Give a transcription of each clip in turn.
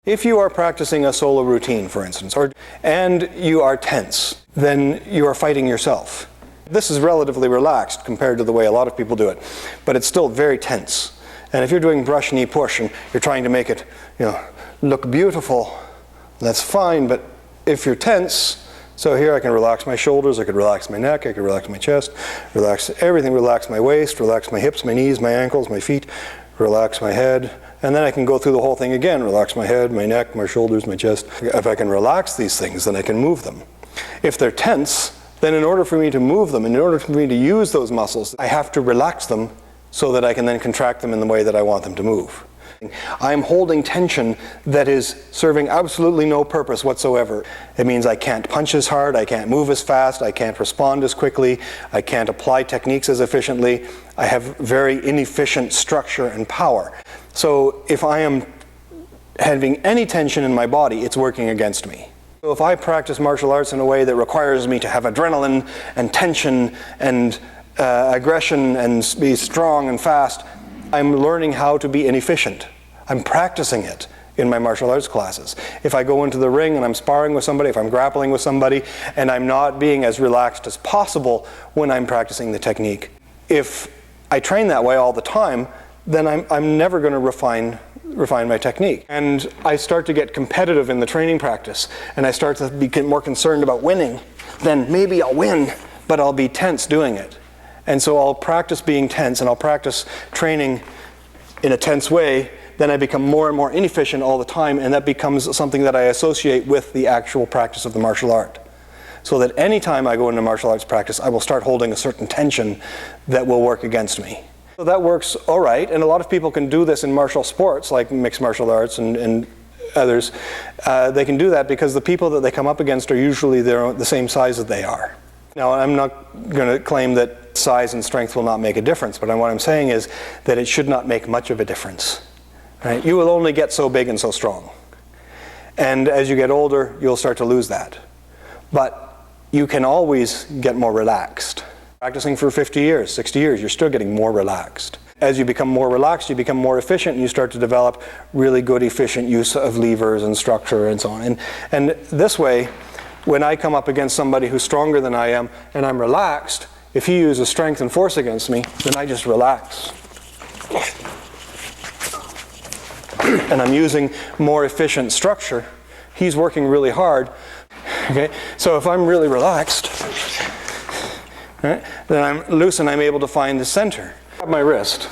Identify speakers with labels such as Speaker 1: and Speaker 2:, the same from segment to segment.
Speaker 1: If you are practicing a solo routine, for instance, and you are tense, then you are fighting yourself. This is relatively relaxed compared to the way a lot of people do it, but it's still very tense. And if you're doing brush, knee, push, and you're trying to make it, look beautiful, that's fine, but if you're tense, so here I can relax my shoulders, I could relax my neck, I could relax my chest, relax everything, relax my waist, relax my hips, my knees, my ankles, my feet, relax my head, and then I can go through the whole thing again, relax my head, my neck, my shoulders, my chest. If I can relax these things, then I can move them. If they're tense, then in order for me to move them, in order for me to use those muscles, I have to relax them so that I can then contract them in the way that I want them to move. I'm holding tension that is serving absolutely no purpose whatsoever. It means I can't punch as hard, I can't move as fast, I can't respond as quickly, I can't apply techniques as efficiently. I have very inefficient structure and power. So if I am having any tension in my body, it's working against me. So if I practice martial arts in a way that requires me to have adrenaline and tension and aggression and be strong and fast, I'm learning how to be inefficient. I'm practicing it in my martial arts classes. If I go into the ring and I'm sparring with somebody, if I'm grappling with somebody, and I'm not being as relaxed as possible when I'm practicing the technique, if I train that way all the time, then I'm never going to refine my technique. And I start to get competitive in the training practice, and I start to be more concerned about winning. Then maybe I'll win, but I'll be tense doing it. And so I'll practice being tense, and I'll practice training in a tense way. Then I become more and more inefficient all the time, and that becomes something that I associate with the actual practice of the martial art. So that any time I go into martial arts practice, I will start holding a certain tension that will work against me. So that works all right, and a lot of people can do this in martial sports, like mixed martial arts and others. They can do that because the people that they come up against are usually the same size that they are. Now, I'm not going to claim that size and strength will not make a difference, but what I'm saying is that it should not make much of a difference. Right? You will only get so big and so strong. And as you get older, you'll start to lose that. But you can always get more relaxed. Practicing for 50 years, 60 years, you're still getting more relaxed. As you become more relaxed, you become more efficient, and you start to develop really good, efficient use of levers and structure and so on. And this way, when I come up against somebody who's stronger than I am, and I'm relaxed, if he uses strength and force against me, then I just relax. And I'm using more efficient structure. He's working really hard. Okay? So if I'm really relaxed, right, then I'm loose and I'm able to find the center. I have my wrist,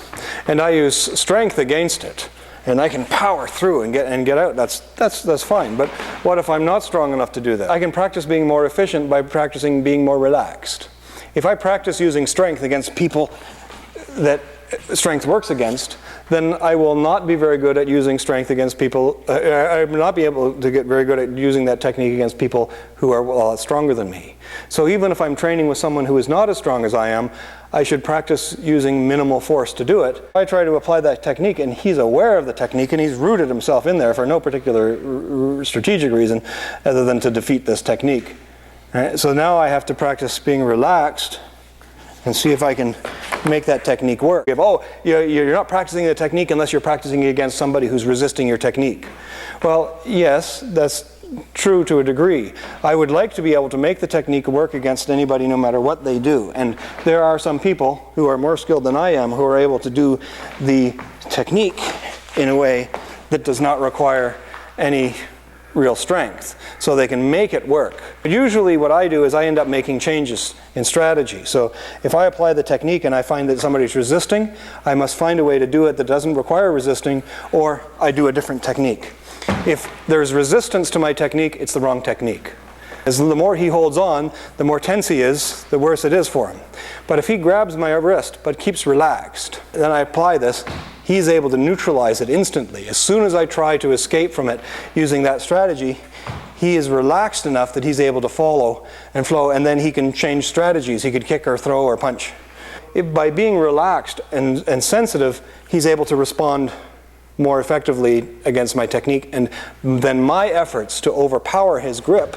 Speaker 1: and I use strength against it, and I can power through and get out. That's fine. But what if I'm not strong enough to do that? I can practice being more efficient by practicing being more relaxed. If I practice using strength against people that strength works against, then I will not be very good at using strength against people. I will not be able to get very good at using that technique against people who are a lot stronger than me. So even if I'm training with someone who is not as strong as I am, I should practice using minimal force to do it. I try to apply that technique, and he's aware of the technique, and he's rooted himself in there for no particular strategic reason other than to defeat this technique. Right? So now I have to practice being relaxed and see if I can make that technique work. You're not practicing the technique unless you're practicing it against somebody who's resisting your technique. Well, yes, that's true to a degree. I would like to be able to make the technique work against anybody no matter what they do. And there are some people who are more skilled than I am who are able to do the technique in a way that does not require any real strength, so they can make it work. But usually what I do is I end up making changes in strategy. So if I apply the technique and I find that somebody's resisting, I must find a way to do it that doesn't require resisting, or I do a different technique. If there's resistance to my technique, it's the wrong technique. As the more he holds on, the more tense he is, the worse it is for him. But if he grabs my wrist but keeps relaxed, then I apply this, he's able to neutralize it instantly. As soon as I try to escape from it using that strategy, he is relaxed enough that he's able to follow and flow, and then he can change strategies. He could kick or throw or punch. By being relaxed and sensitive, he's able to respond more effectively against my technique, and then my efforts to overpower his grip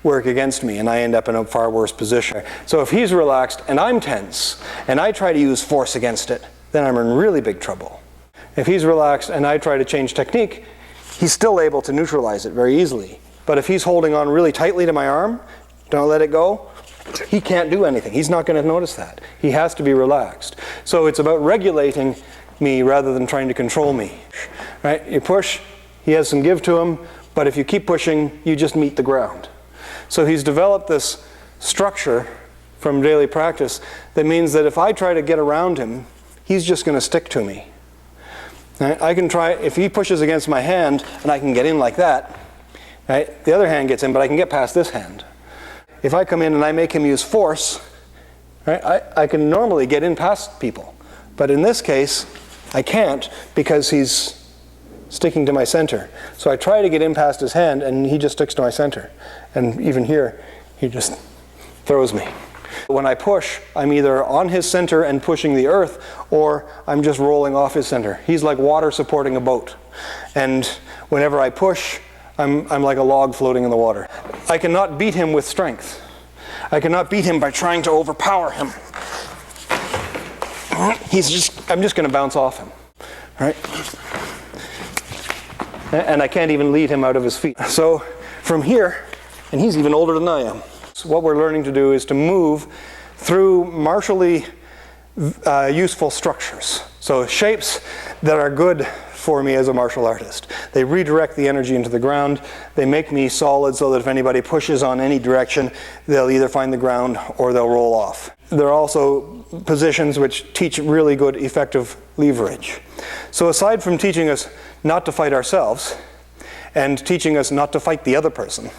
Speaker 1: work against me, and I end up in a far worse position. So if he's relaxed and I'm tense, and I try to use force against it, then I'm in really big trouble. If he's relaxed and I try to change technique, he's still able to neutralize it very easily. But if he's holding on really tightly to my arm, don't let it go, he can't do anything. He's not going to notice that. He has to be relaxed. So it's about regulating me rather than trying to control me. Right? You push, he has some give to him, but if you keep pushing, you just meet the ground. So he's developed this structure from daily practice that means that if I try to get around him, he's just going to stick to me. Right? I can try, if he pushes against my hand and I can get in like that, right? The other hand gets in, but I can get past this hand. If I come in and I make him use force, right, I can normally get in past people. But in this case, I can't because he's sticking to my center. So I try to get in past his hand and he just sticks to my center. And even here, he just throws me. When I push, I'm either on his center and pushing the earth, or I'm just rolling off his center. He's like water supporting a boat. And whenever I push, I'm like a log floating in the water. I cannot beat him with strength. I cannot beat him by trying to overpower him. I'm just going to bounce off him. Right? And I can't even lead him out of his feet. So from here, and he's even older than I am. So what we're learning to do is to move through martially useful structures. So shapes that are good for me as a martial artist. They redirect the energy into the ground. They make me solid so that if anybody pushes on any direction, they'll either find the ground or they'll roll off. There are also positions which teach really good, effective leverage. So aside from teaching us not to fight ourselves and teaching us not to fight the other person,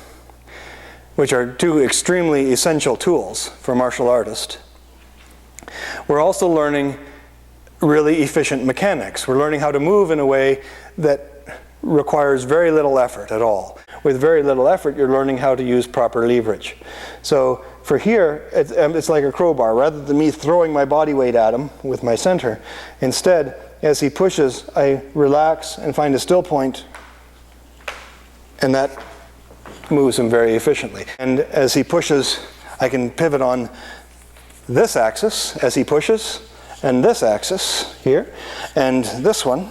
Speaker 1: which are two extremely essential tools for a martial artist, we're also learning really efficient mechanics. We're learning how to move in a way that requires very little effort at all. With very little effort, you're learning how to use proper leverage. So for here, it's like a crowbar. Rather than me throwing my body weight at him with my center, instead, as he pushes, I relax and find a still point, and that moves him very efficiently. And as he pushes, I can pivot on this axis as he pushes, and this axis here, and this one,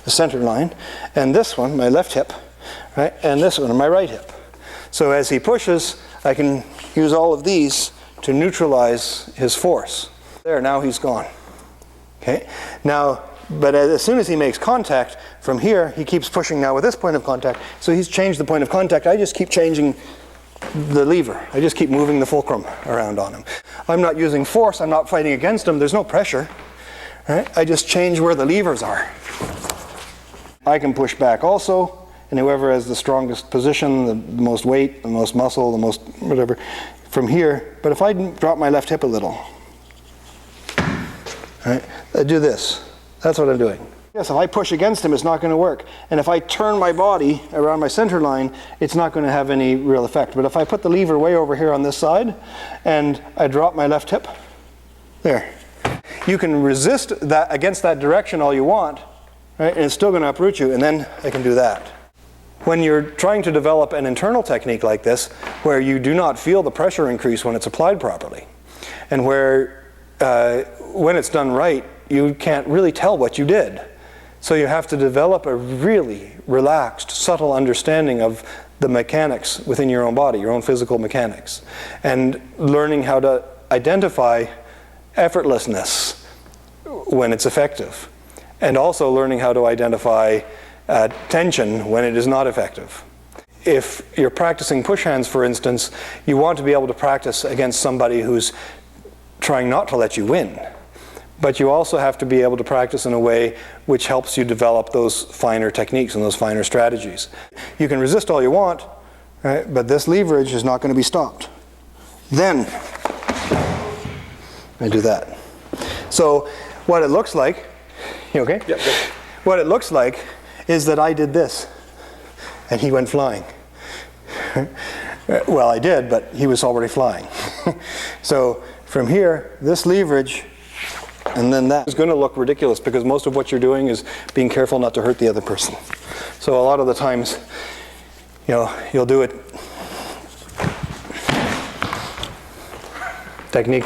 Speaker 1: the center line, and this one, my left hip, right, and this one, my right hip. So as he pushes, I can use all of these to neutralize his force. There, now he's gone. Okay? Now, but as soon as he makes contact, from here, he keeps pushing now with this point of contact. So he's changed the point of contact. I just keep changing the lever. I just keep moving the fulcrum around on him. I'm not using force. I'm not fighting against him. There's no pressure. Right? I just change where the levers are. I can push back also, and whoever has the strongest position, the most weight, the most muscle, the most whatever, from here. But if I drop my left hip a little, right, I do this. That's what I'm doing. Yes, if I push against him, it's not going to work. And if I turn my body around my center line, it's not going to have any real effect. But if I put the lever way over here on this side, and I drop my left hip, there. You can resist that against that direction all you want, right? And it's still going to uproot you, and then I can do that. When you're trying to develop an internal technique like this, where you do not feel the pressure increase when it's applied properly, and where when it's done right, you can't really tell what you did. So you have to develop a really relaxed, subtle understanding of the mechanics within your own body, your own physical mechanics, and learning how to identify effortlessness when it's effective, and also learning how to identify tension when it is not effective. If you're practicing push hands, for instance, you want to be able to practice against somebody who's trying not to let you win. But you also have to be able to practice in a way which helps you develop those finer techniques and those finer strategies. You can resist all you want, right? But this leverage is not going to be stopped. Then I do that. So what it looks like, you okay? Yeah, good. What it looks like is that I did this, and he went flying. Well, I did, but he was already flying. So from here, this leverage, and then that is going to look ridiculous because most of what you're doing is being careful not to hurt the other person. So a lot of the times, you'll do it. Technique.